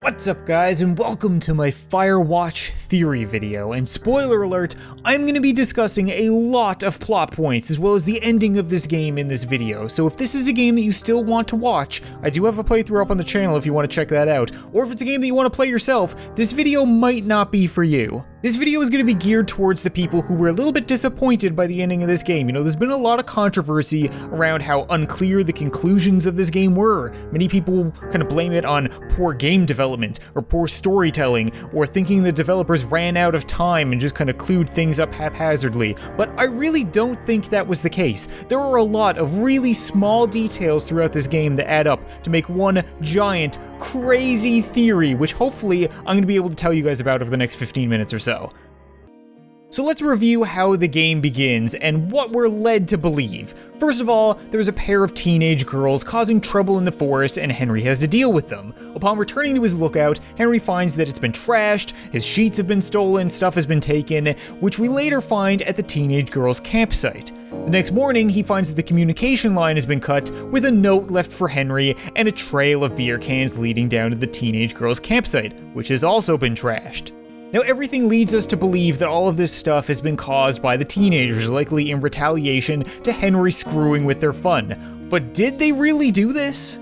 What's up guys, and welcome to my Firewatch theory video, and spoiler alert, I'm going to be discussing a lot of plot points as well as the ending of this game in this video, so if this is a game that you still want to watch, I do have a playthrough up on the channel if you want to check that out, or if it's a game that you want to play yourself, this video might not be for you. This video is going to be geared towards the people who were a little bit disappointed by the ending of this game. You know, there's been a lot of controversy around how unclear the conclusions of this game were. Many people kind of blame it on poor game development, or poor storytelling, or thinking the developers ran out of time and just kind of clued things up haphazardly. But I really don't think that was the case. There are a lot of really small details throughout this game that add up to make one giant, crazy theory, which hopefully I'm going to be able to tell you guys about over the next 15 minutes or so. So let's review how the game begins and what we're led to believe. First of all, there's a pair of teenage girls causing trouble in the forest and Henry has to deal with them. Upon returning to his lookout, Henry finds that it's been trashed, his sheets have been stolen, stuff has been taken, which we later find at the teenage girls' campsite. The next morning, he finds that the communication line has been cut with a note left for Henry and a trail of beer cans leading down to the teenage girls' campsite, which has also been trashed. Now, everything leads us to believe that all of this stuff has been caused by the teenagers, likely in retaliation to Henry screwing with their fun. But did they really do this?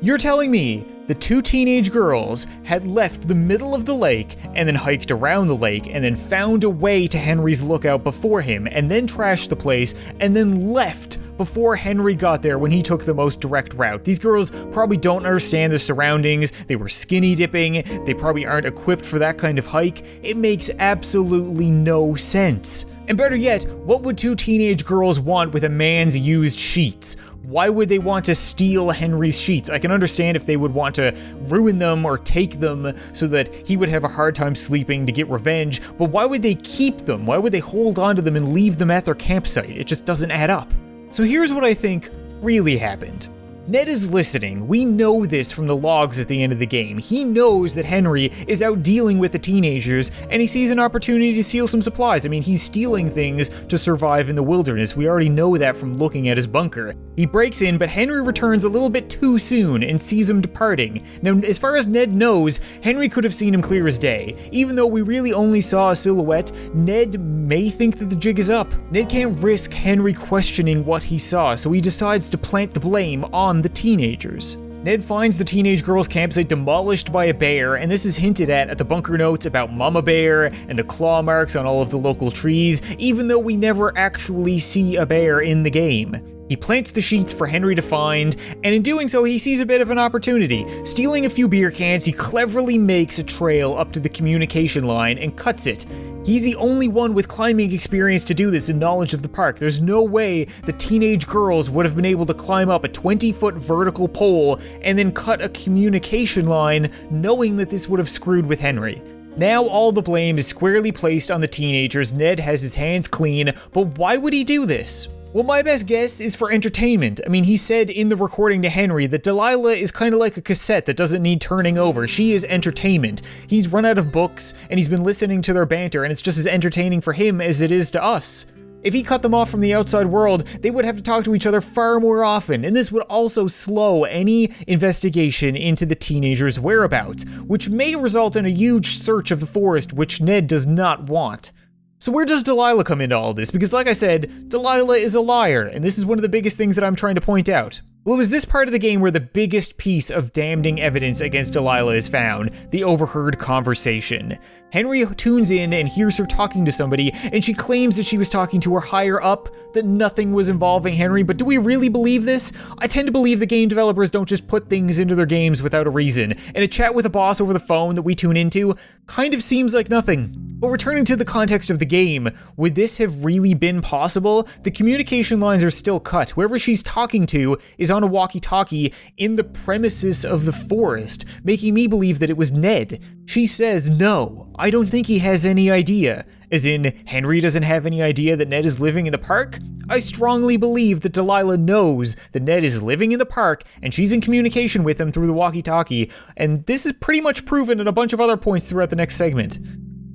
You're telling me the two teenage girls had left the middle of the lake and then hiked around the lake and then found a way to Henry's lookout before him and then trashed the place and then left before Henry got there when he took the most direct route. These girls probably don't understand their surroundings, they were skinny dipping, they probably aren't equipped for that kind of hike. It makes absolutely no sense. And better yet, what would two teenage girls want with a man's used sheets? Why would they want to steal Henry's sheets? I can understand if they would want to ruin them or take them so that he would have a hard time sleeping to get revenge, but why would they keep them? Why would they hold on to them and leave them at their campsite? It just doesn't add up. So here's what I think really happened. Ned is listening. We know this from the logs at the end of the game. He knows that Henry is out dealing with the teenagers, and he sees an opportunity to steal some supplies. I mean, he's stealing things to survive in the wilderness. We already know that from looking at his bunker. He breaks in, but Henry returns a little bit too soon and sees him departing. Now, as far as Ned knows, Henry could have seen him clear as day. Even though we really only saw a silhouette, Ned may think that the jig is up. Ned can't risk Henry questioning what he saw, so he decides to plant the blame on the teenagers. Ned finds the teenage girls' campsite demolished by a bear, and this is hinted at the bunker notes about Mama Bear and the claw marks on all of the local trees, even though we never actually see a bear in the game. He plants the sheets for Henry to find, and in doing so he sees a bit of an opportunity. Stealing a few beer cans, he cleverly makes a trail up to the communication line and cuts it. He's the only one with climbing experience to do this and knowledge of the park. There's no way the teenage girls would have been able to climb up a 20-foot vertical pole and then cut a communication line knowing that this would have screwed with Henry. Now all the blame is squarely placed on the teenagers. Ned has his hands clean, but why would he do this? Well, my best guess is for entertainment. I mean, he said in the recording to Henry that Delilah is kind of like a cassette that doesn't need turning over. She is entertainment. He's run out of books, and he's been listening to their banter, and it's just as entertaining for him as it is to us. If he cut them off from the outside world, they would have to talk to each other far more often, and this would also slow any investigation into the teenagers' whereabouts, which may result in a huge search of the forest, which Ned does not want. So where does Delilah come into all this? Because like I said, Delilah is a liar, and this is one of the biggest things that I'm trying to point out. Well, it was this part of the game where the biggest piece of damning evidence against Delilah is found, the overheard conversation. Henry tunes in and hears her talking to somebody, and she claims that she was talking to her higher up, that nothing was involving Henry, but do we really believe this? I tend to believe the game developers don't just put things into their games without a reason, and a chat with a boss over the phone that we tune into kind of seems like nothing. But returning to the context of the game, would this have really been possible? The communication lines are still cut. Whoever she's talking to is on a walkie-talkie in the premises of the forest, making me believe that it was Ned. She says no. I don't think he has any idea. As in, Henry doesn't have any idea that Ned is living in the park? I strongly believe that Delilah knows that Ned is living in the park and she's in communication with him through the walkie-talkie, and this is pretty much proven at a bunch of other points throughout the next segment.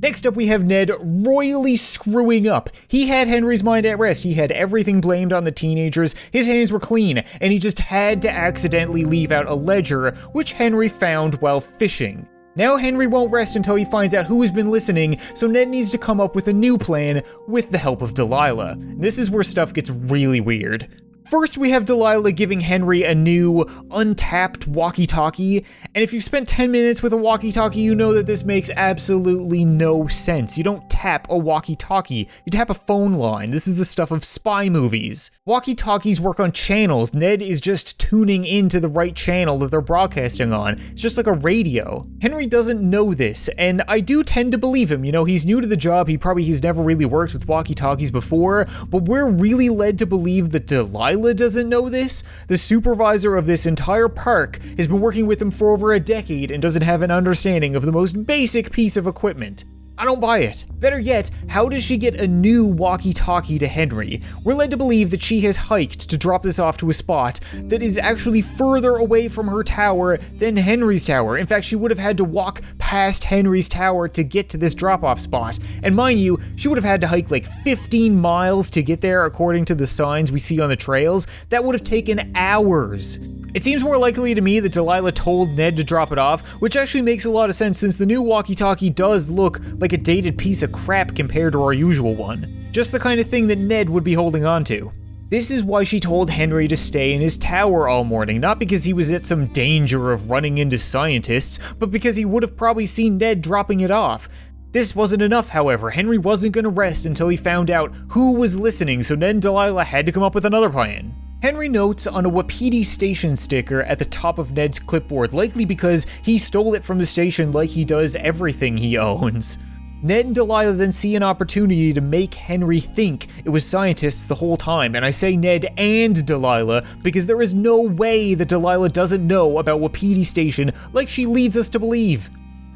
Next up, we have Ned royally screwing up. He had Henry's mind at rest. He had everything blamed on the teenagers. His hands were clean, and he just had to accidentally leave out a ledger, which Henry found while fishing. Now Henry won't rest until he finds out who has been listening, so Ned needs to come up with a new plan with the help of Delilah. This is where stuff gets really weird. First, we have Delilah giving Henry a new, untapped walkie-talkie, and if you've spent 10 minutes with a walkie-talkie, you know that this makes absolutely no sense. You don't tap a walkie-talkie, you tap a phone line. This is the stuff of spy movies. Walkie-talkies work on channels. Ned is just tuning into the right channel that they're broadcasting on. It's just like a radio. Henry doesn't know this, and I do tend to believe him. You know, he's new to the job, he's never really worked with walkie-talkies before, but we're really led to believe that Delilah doesn't know this. The supervisor of this entire park has been working with him for over a decade and doesn't have an understanding of the most basic piece of equipment. I don't buy it. Better yet, how does she get a new walkie-talkie to Henry? We're led to believe that she has hiked to drop this off to a spot that is actually further away from her tower than Henry's tower. In fact, she would have had to walk past Henry's tower to get to this drop-off spot. And mind you, she would have had to hike like 15 miles to get there according to the signs we see on the trails. That would have taken hours. It seems more likely to me that Delilah told Ned to drop it off, which actually makes a lot of sense since the new walkie-talkie does look like a dated piece of crap compared to our usual one. Just the kind of thing that Ned would be holding on to. This is why she told Henry to stay in his tower all morning, not because he was at some danger of running into scientists, but because he would have probably seen Ned dropping it off. This wasn't enough, however. Henry wasn't going to rest until he found out who was listening, so Ned and Delilah had to come up with another plan. Henry notes on a Wapiti station sticker at the top of Ned's clipboard, likely because he stole it from the station like he does everything he owns. Ned and Delilah then see an opportunity to make Henry think it was scientists the whole time, and I say Ned and Delilah because there is no way that Delilah doesn't know about Wapiti Station like she leads us to believe.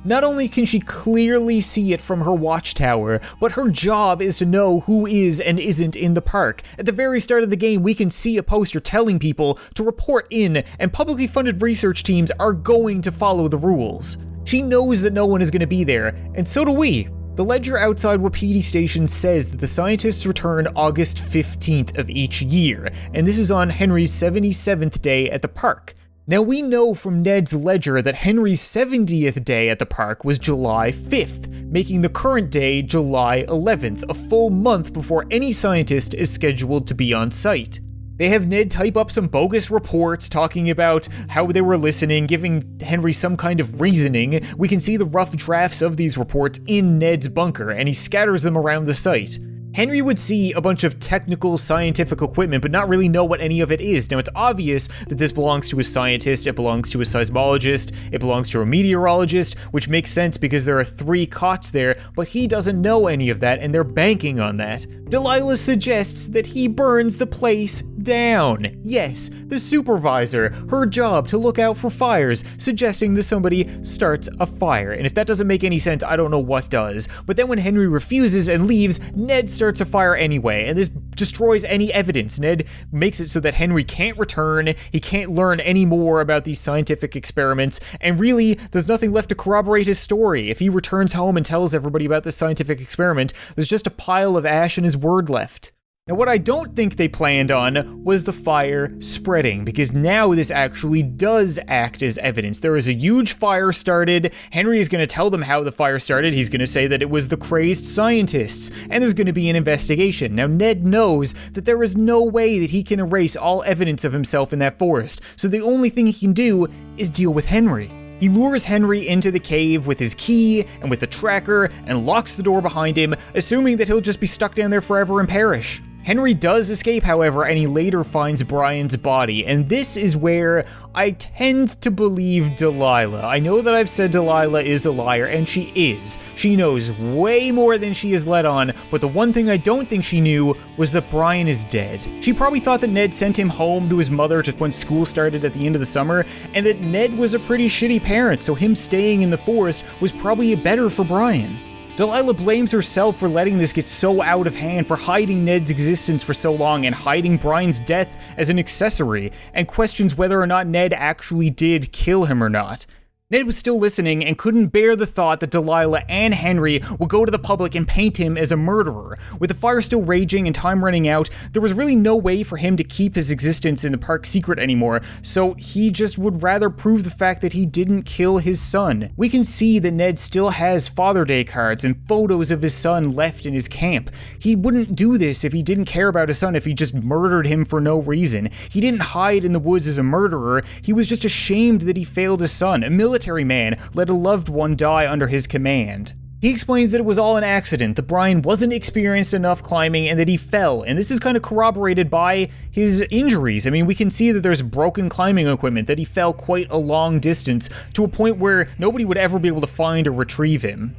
Not only can she clearly see it from her watchtower, but her job is to know who is and isn't in the park. At the very start of the game, we can see a poster telling people to report in, and publicly funded research teams are going to follow the rules. She knows that no one is going to be there, and so do we. The ledger outside Wapiti Station says that the scientists return August 15th of each year, and this is on Henry's 77th day at the park. Now we know from Ned's ledger that Henry's 70th day at the park was July 5th, making the current day July 11th, a full month before any scientist is scheduled to be on site. They have Ned type up some bogus reports talking about how they were listening, giving Henry some kind of reasoning. We can see the rough drafts of these reports in Ned's bunker, and he scatters them around the site. Henry would see a bunch of technical scientific equipment but not really know what any of it is. Now it's obvious that this belongs to a scientist, it belongs to a seismologist, it belongs to a meteorologist, which makes sense because there are 3 cots there, but he doesn't know any of that and they're banking on that. Delilah suggests that he burns the place down. Yes, the supervisor, her job to look out for fires, suggesting that somebody starts a fire. And if that doesn't make any sense, I don't know what does. But then when Henry refuses and leaves, Ned starts a fire anyway, and this destroys any evidence. Ned makes it so that Henry can't return, he can't learn any more about these scientific experiments, and really, there's nothing left to corroborate his story. If he returns home and tells everybody about this scientific experiment, there's just a pile of ash and his word left. Now what I don't think they planned on was the fire spreading, because now this actually does act as evidence. There is a huge fire started, Henry is going to tell them how the fire started, he's going to say that it was the crazed scientists, and there's going to be an investigation. Now Ned knows that there is no way that he can erase all evidence of himself in that forest, so the only thing he can do is deal with Henry. He lures Henry into the cave with his key and with the tracker and locks the door behind him, assuming that he'll just be stuck down there forever and perish. Henry does escape, however, and he later finds Brian's body, and this is where I tend to believe Delilah. I know that I've said Delilah is a liar, and she is. She knows way more than she has let on, but the one thing I don't think she knew was that Brian is dead. She probably thought that Ned sent him home to his mother just when school started at the end of the summer, and that Ned was a pretty shitty parent, so him staying in the forest was probably better for Brian. Delilah blames herself for letting this get so out of hand, for hiding Ned's existence for so long and hiding Brian's death as an accessory, and questions whether or not Ned actually did kill him or not. Ned was still listening and couldn't bear the thought that Delilah and Henry would go to the public and paint him as a murderer. With the fire still raging and time running out, there was really no way for him to keep his existence in the park secret anymore, so he just would rather prove the fact that he didn't kill his son. We can see that Ned still has Father Day cards and photos of his son left in his camp. He wouldn't do this if he didn't care about his son, if he just murdered him for no reason. He didn't hide in the woods as a murderer, he was just ashamed that he failed his son. A military man let a loved one die under his command. He explains that it was all an accident, that Brian wasn't experienced enough climbing and that he fell, and this is kind of corroborated by his injuries. I mean, we can see that there's broken climbing equipment, that he fell quite a long distance to a point where nobody would ever be able to find or retrieve him.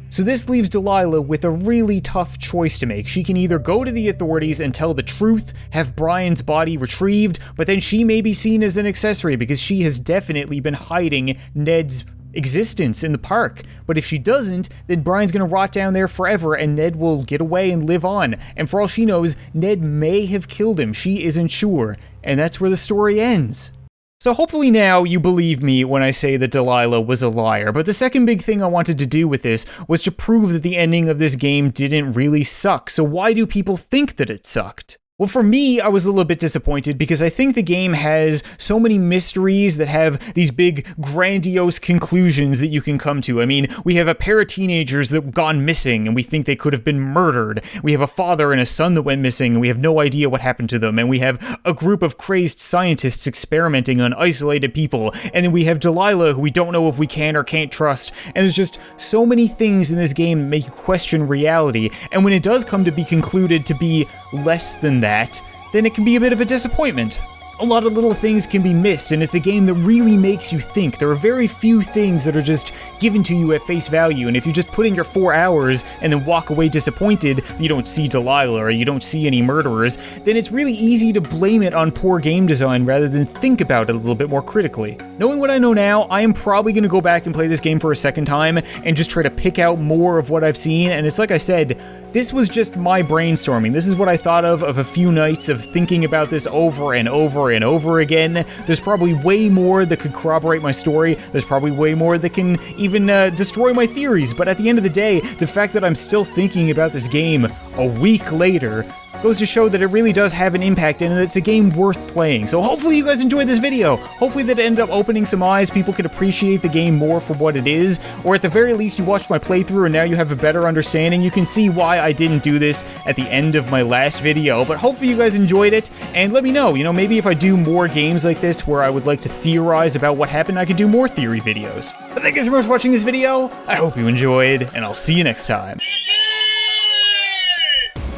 So this leaves Delilah with a really tough choice to make. She can either go to the authorities and tell the truth, have Brian's body retrieved, but then she may be seen as an accessory because she has definitely been hiding Ned's existence in the park. But if she doesn't, then Brian's gonna rot down there forever and Ned will get away and live on. And for all she knows, Ned may have killed him. She isn't sure. And that's where the story ends. So hopefully now you believe me when I say that Delilah was a liar, but the second big thing I wanted to do with this was to prove that the ending of this game didn't really suck. So why do people think that it sucked? Well, for me, I was a little bit disappointed because I think the game has so many mysteries that have these big, grandiose conclusions that you can come to. I mean, we have a pair of teenagers that have gone missing and we think they could have been murdered. We have a father and a son that went missing and we have no idea what happened to them. And we have a group of crazed scientists experimenting on isolated people. And then we have Delilah, who we don't know if we can or can't trust. And there's just so many things in this game that make you question reality. And when it does come to be concluded to be less than that, then it can be a bit of a disappointment. A lot of little things can be missed, and it's a game that really makes you think. There are very few things that are just given to you at face value, and if you just put in your 4 hours and then walk away disappointed, you don't see Delilah or you don't see any murderers, then it's really easy to blame it on poor game design rather than think about it a little bit more critically. Knowing what I know now, I am probably going to go back and play this game for a second time and just try to pick out more of what I've seen, and it's like I said, this was just my brainstorming. This is what I thought of a few nights of thinking about this over and over and over again. There's probably way more that could corroborate my story. There's probably way more that can even destroy my theories. But at the end of the day, the fact that I'm still thinking about this game a week later goes to show that it really does have an impact and it's a game worth playing. So hopefully you guys enjoyed this video. Hopefully that ended up opening some eyes. People can appreciate the game more for what it is, or at the very least you watched my playthrough and now you have a better understanding. You can see why I didn't do this at the end of my last video, but hopefully you guys enjoyed it, and let me know, maybe if I do more games like this where I would like to theorize about what happened, I could do more theory videos. But thank you so much for watching this video. I hope you enjoyed, and I'll see you next time.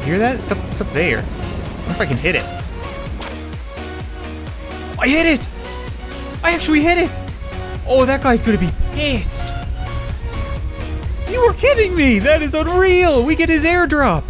Hear that? It's up there. I wonder if I can hit it. I hit it! I actually hit it! Oh, that guy's gonna be pissed. You were kidding me! That is unreal! We get his airdrop!